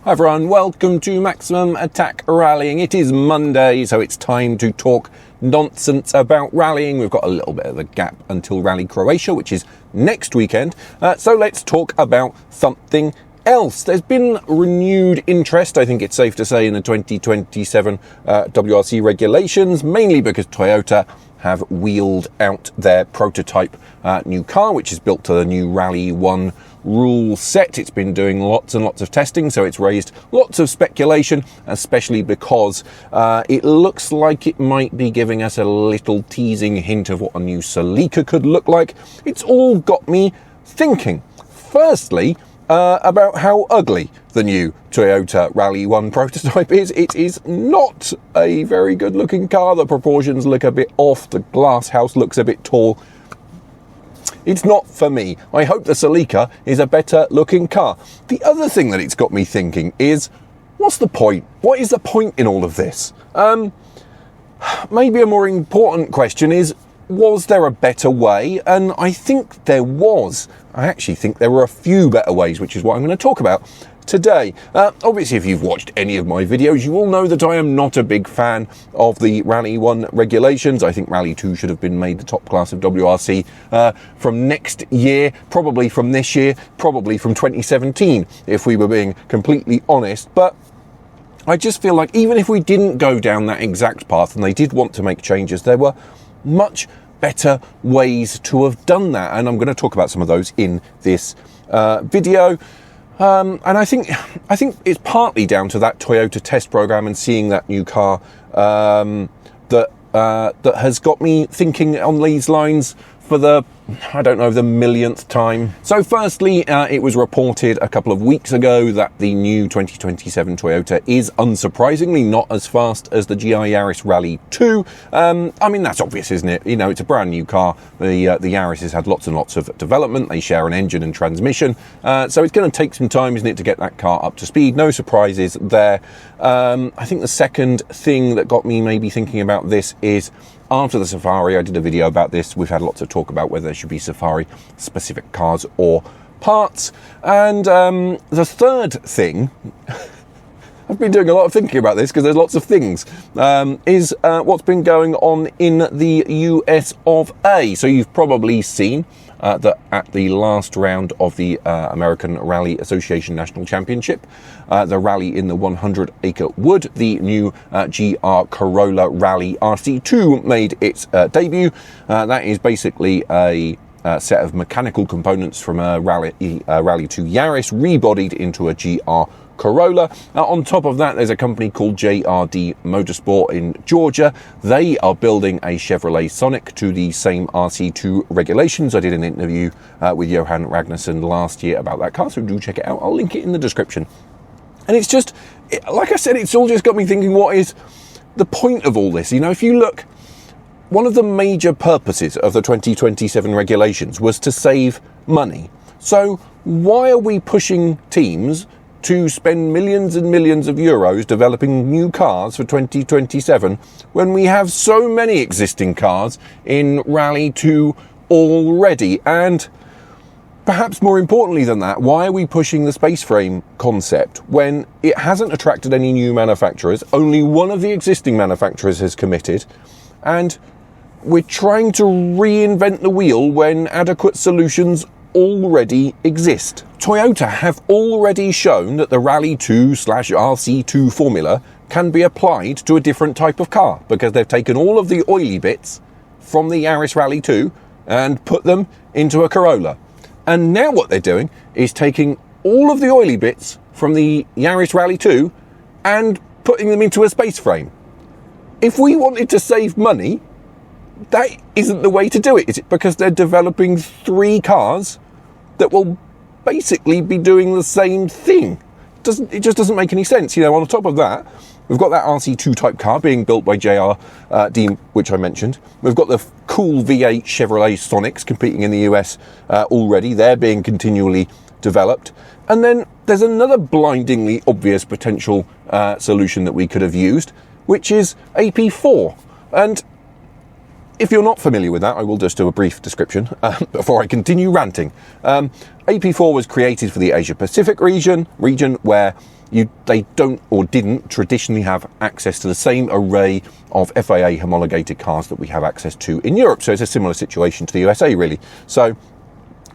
Hi everyone, welcome to Maximum Attack Rallying. It is Monday, so it's time to talk nonsense about rallying. We've got a little bit of a gap until Rally Croatia, which is next weekend. So let's talk about something else. There's been renewed interest, I think it's safe to say, in the 2027 WRC regulations, mainly because Toyota have wheeled out their prototype new car, which is built to the new Rally 1 rule set. It's been doing lots and lots of testing, so it's raised lots of speculation, especially because it looks like it might be giving us a little teasing hint of what a new Celica could look like. It's all got me thinking, firstly, about how ugly the new Toyota Rally 1 prototype is. It is not a very good looking car. The proportions look a bit off. The glass house looks a bit tall. It's not for me. I hope the Celica is a better looking car. The other thing that it's got me thinking is, what's the point? What is the point in all of this? Maybe a more important question is, was there a better way? And I think there was. I actually think there were a few better ways, which is what I'm going to talk about today. Obviously, if you've watched any of my videos, you will know that I am not a big fan of the Rally 1 regulations. I think Rally 2 should have been made the top class of WRC from next year, probably from this year, probably from 2017, if we were being completely honest. But I just feel like even if we didn't go down that exact path and they did want to make changes, there were much better ways to have done that. And I'm going to talk about some of those in this video. And I think it's partly down to that Toyota test program and seeing that new car that has got me thinking on these lines for the millionth time. So firstly, it was reported a couple of weeks ago that the new 2027 Toyota is unsurprisingly not as fast as the GI Yaris Rally 2. I mean, that's obvious, isn't it? You know, it's a brand new car. The Yaris has had lots and lots of development. They share an engine and transmission. So it's going to take some time, isn't it, to get that car up to speed. No surprises there. I think the second thing that got me maybe thinking about this is, after the Safari, I did a video about this. We've had lots of talk about whether there should be Safari specific cars or parts. And the third thing, I've been doing a lot of thinking about this because there's lots of things, is what's been going on in the US of A. So you've probably seen that at the last round of the American Rally Association National Championship, the rally in the 100-acre wood, the new GR Corolla Rally RC2 made its debut. That is basically a set of mechanical components from a Rally 2 Yaris rebodied into a GR Corolla. On top of that, there's a company called JRD Motorsport in Georgia. They are building a Chevrolet Sonic to the same RC2 regulations. I did an interview with Johan Ragnarsson last year about that car, so do check it out. I'll link it in the description. And it's just, like I said, it's all just got me thinking, what is the point of all this? You know, if you look, one of the major purposes of the 2027 regulations was to save money. So why are we pushing teams to spend millions and millions of euros developing new cars for 2027 when we have so many existing cars in Rally 2 already? And perhaps more importantly than that, why are we pushing the space frame concept when it hasn't attracted any new manufacturers? Only one of the existing manufacturers has committed, and we're trying to reinvent the wheel when adequate solutions already exist. Toyota have already shown that the Rally 2/RC2 formula can be applied to a different type of car, because they've taken all of the oily bits from the Yaris Rally 2 and put them into a Corolla. And now what they're doing is taking all of the oily bits from the Yaris Rally 2 and putting them into a space frame. If we wanted to save money, that isn't the way to do it, is it? Because they're developing 3 cars that will basically be doing the same thing. It just doesn't make any sense. You know, on top of that, we've got that RC2 type car being built by JRD, which I mentioned. We've got the cool V8 Chevrolet Sonics competing in the US already. They're being continually developed. And then there's another blindingly obvious potential solution that we could have used, which is AP4. And if you're not familiar with that, I will just do a brief description before I continue ranting. AP4 was created for the Asia Pacific region where they don't or didn't traditionally have access to the same array of FIA homologated cars that we have access to in Europe. So it's a similar situation to the USA, really. So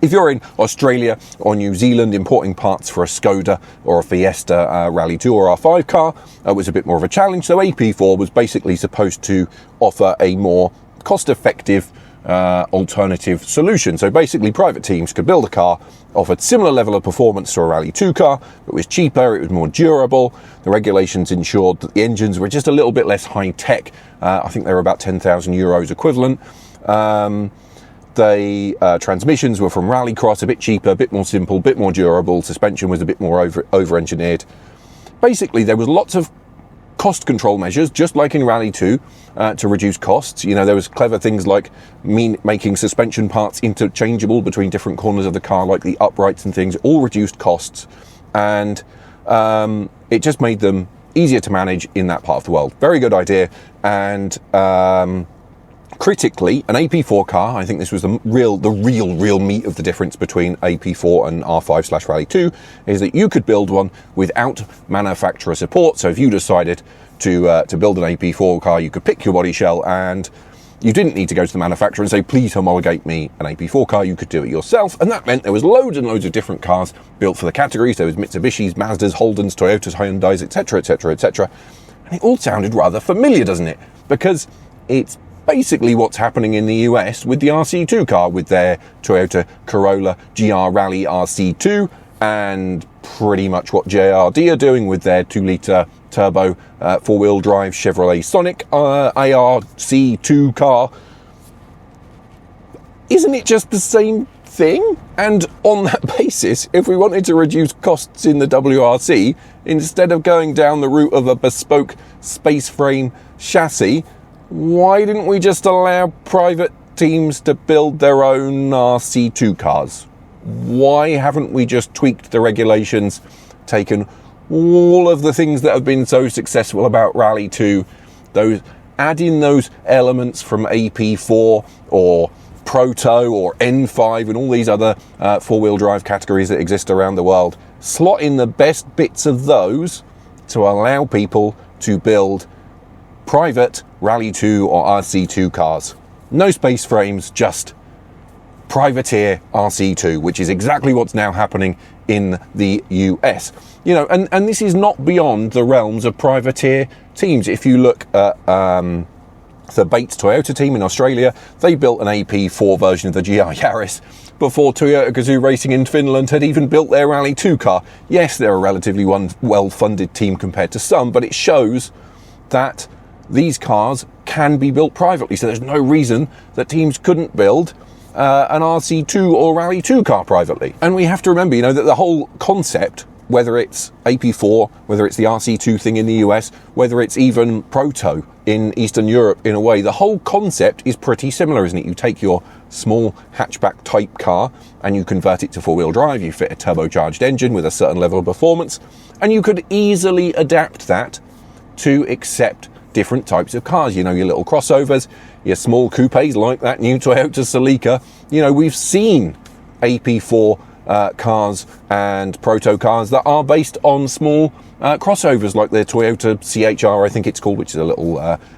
if you're in Australia or New Zealand importing parts for a Skoda or a Fiesta Rally 2 or R5 car, it was a bit more of a challenge. So AP4 was basically supposed to offer a more cost-effective alternative solution. So basically private teams could build a car, offered similar level of performance to a Rally 2 car, but was cheaper, it was more durable. The regulations ensured that the engines were just a little bit less high-tech. I think they were about 10,000 euros equivalent. The transmissions were from Rallycross, a bit cheaper, a bit more simple, a bit more durable. Suspension was a bit more over-engineered. Basically, there was lots of cost control measures, just like in Rally 2, to reduce costs. You know, there was clever things like making suspension parts interchangeable between different corners of the car, like the uprights and things, all reduced costs. And it just made them easier to manage in that part of the world. Very good idea. And critically, an AP4 car, I think this was the real meat of the difference between AP4 and R5/Rally 2, is that you could build one without manufacturer support. So if you decided to build an AP4 car, you could pick your body shell and you didn't need to go to the manufacturer and say, please homologate me an AP4 car. You could do it yourself. And that meant there was loads and loads of different cars built for the categories. There was Mitsubishis, Mazdas, Holdens, Toyotas, Hyundais, etc., etc., etc. And it all sounded rather familiar, doesn't it? Because it's basically what's happening in the US with the RC2 car, with their Toyota Corolla GR Rally RC2, and pretty much what JRD are doing with their 2-litre turbo four-wheel drive Chevrolet Sonic ARC2 car. Isn't it just the same thing? And on that basis, if we wanted to reduce costs in the WRC, instead of going down the route of a bespoke space frame chassis, why didn't we just allow private teams to build their own RC2 cars? Why haven't we just tweaked the regulations, taken all of the things that have been so successful about Rally 2, add in those elements from AP4 or Proto or N5 and all these other four-wheel drive categories that exist around the world, slot in the best bits of those to allow people to build private Rally 2 or RC2 cars. No space frames, just privateer RC2, which is exactly what's now happening in the US. You know, and this is not beyond the realms of privateer teams. If you look at the Bates Toyota team in Australia, they built an AP4 version of the GR Yaris before Toyota Gazoo Racing in Finland had even built their Rally 2 car. Yes, they're a relatively well-funded team compared to some, but it shows that these cars can be built privately. So there's no reason that teams couldn't build an RC2 or Rally 2 car privately. And we have to remember, you know, that the whole concept, whether it's AP4, whether it's the RC2 thing in the US, whether it's even Proto in Eastern Europe, in a way, the whole concept is pretty similar, isn't it? You take your small hatchback type car and you convert it to four-wheel drive, you fit a turbocharged engine with a certain level of performance, and you could easily adapt that to accept different types of cars. You know, your little crossovers, your small coupes like that new Toyota Celica. You know, we've seen AP4 cars and proto cars that are based on small crossovers like the Toyota CHR, I think it's called, which is a little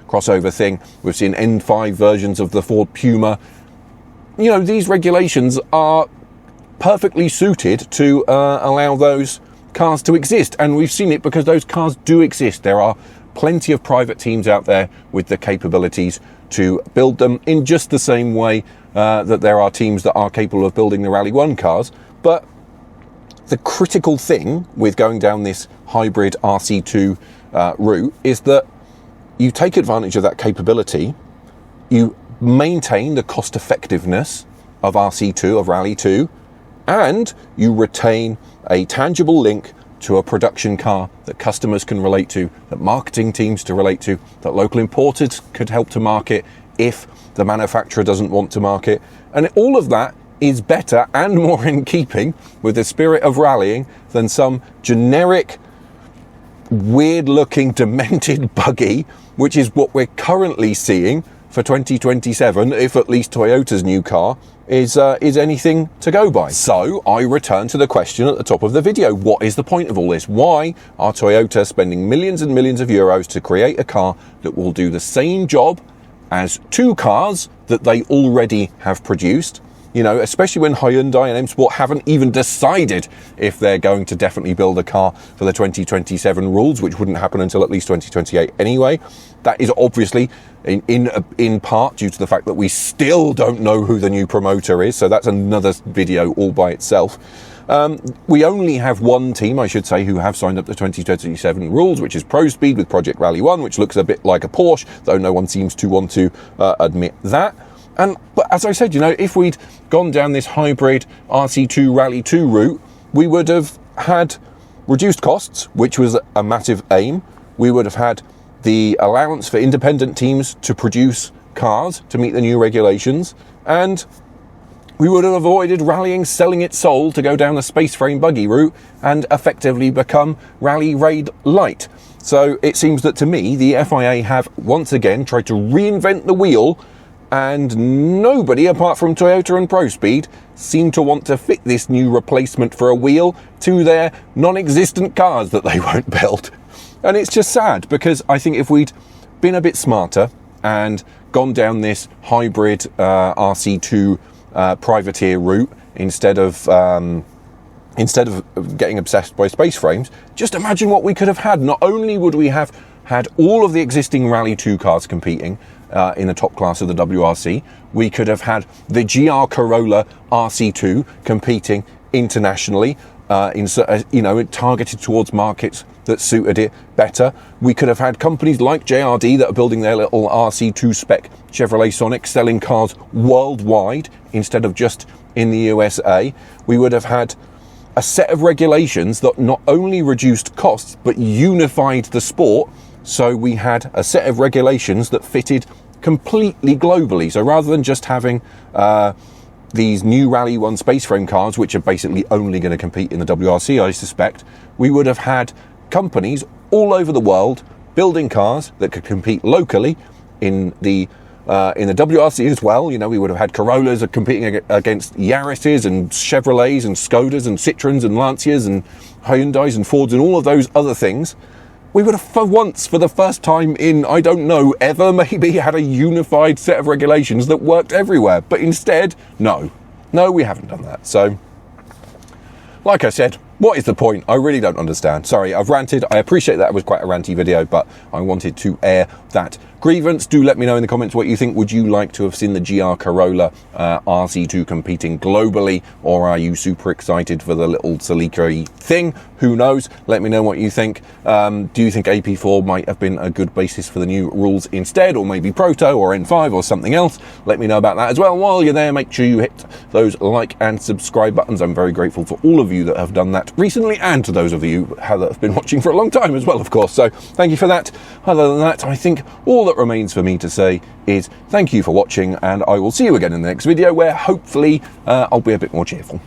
crossover thing. We've seen N5 versions of the Ford Puma. You know, these regulations are perfectly suited to allow those cars to exist, and we've seen it because those cars do exist. There are plenty of private teams out there with the capabilities to build them in just the same way that there are teams that are capable of building the Rally 1 cars. But the critical thing with going down this hybrid RC2 route is that you take advantage of that capability, you maintain the cost effectiveness of RC2, of Rally 2, and you retain a tangible link to a production car that customers can relate to, that marketing teams to relate to, that local importers could help to market if the manufacturer doesn't want to market. And all of that is better and more in keeping with the spirit of rallying than some generic, weird-looking, demented buggy, which is what we're currently seeing for 2027 if at least Toyota's new car is anything to go by. So I return to the question at the top of the video. What is the point of all this? Why are Toyota spending millions and millions of euros to create a car that will do the same job as two cars that they already have produced? You know, especially when Hyundai and M Sport haven't even decided if they're going to definitely build a car for the 2027 rules, which wouldn't happen until at least 2028 anyway. That is obviously in part due to the fact that we still don't know who the new promoter is. So that's another video all by itself. We only have one team, I should say, who have signed up the 2027 rules, which is Pro Speed with Project Rally 1, which looks a bit like a Porsche, though no one seems to want to admit that. But as I said, you know, if we'd gone down this hybrid RC2 Rally 2 route, we would have had reduced costs, which was a massive aim. We would have had the allowance for independent teams to produce cars to meet the new regulations, and we would have avoided rallying selling its soul to go down the space frame buggy route and effectively become Rally Raid Light. So it seems that to me, the FIA have once again tried to reinvent the wheel, and nobody apart from Toyota and Pro Speed seem to want to fit this new replacement for a wheel to their non-existent cars that they won't build. And it's just sad, because I think if we'd been a bit smarter and gone down this hybrid RC2 privateer route instead of getting obsessed by space frames, just imagine what we could have had. Not only would we have had all of the existing Rally 2 cars competing in the top class of the WRC, we could have had the GR Corolla RC2 competing internationally, targeted towards markets that suited it better. We could have had companies like JRD that are building their little RC2 spec Chevrolet Sonic selling cars worldwide instead of just in the USA. We would have had a set of regulations that not only reduced costs but unified the sport. So we had a set of regulations that fitted completely globally. So rather than just having these new Rally 1 space frame cars, which are basically only going to compete in the WRC, I suspect, we would have had companies all over the world building cars that could compete locally in the WRC as well. You know, we would have had Corollas competing against Yaris's and Chevrolets and Skodas and Citroens and Lancias and Hyundais and Fords and all of those other things. We would have for once, for the first time in, I don't know, ever maybe, had a unified set of regulations that worked everywhere. But instead, no, we haven't done that. So, like I said, what is the point? I really don't understand. Sorry, I've ranted. I appreciate that it was quite a ranty video, but I wanted to air that grievance. Do let me know in the comments what you think. Would you like to have seen the GR Corolla RC2 competing globally, or are you super excited for the little Celica thing? Who knows? Let me know what you think. Do you think AP4 might have been a good basis for the new rules instead, or maybe Proto or N5 or something else? Let me know about that as well. While you're there, make sure you hit those like and subscribe buttons. I'm very grateful for all of you that have done that recently, and to those of you that have been watching for a long time as well, of course. So thank you for that. Other than that, I think all that remains for me to say is thank you for watching, and I will see you again in the next video, where hopefully I'll be a bit more cheerful.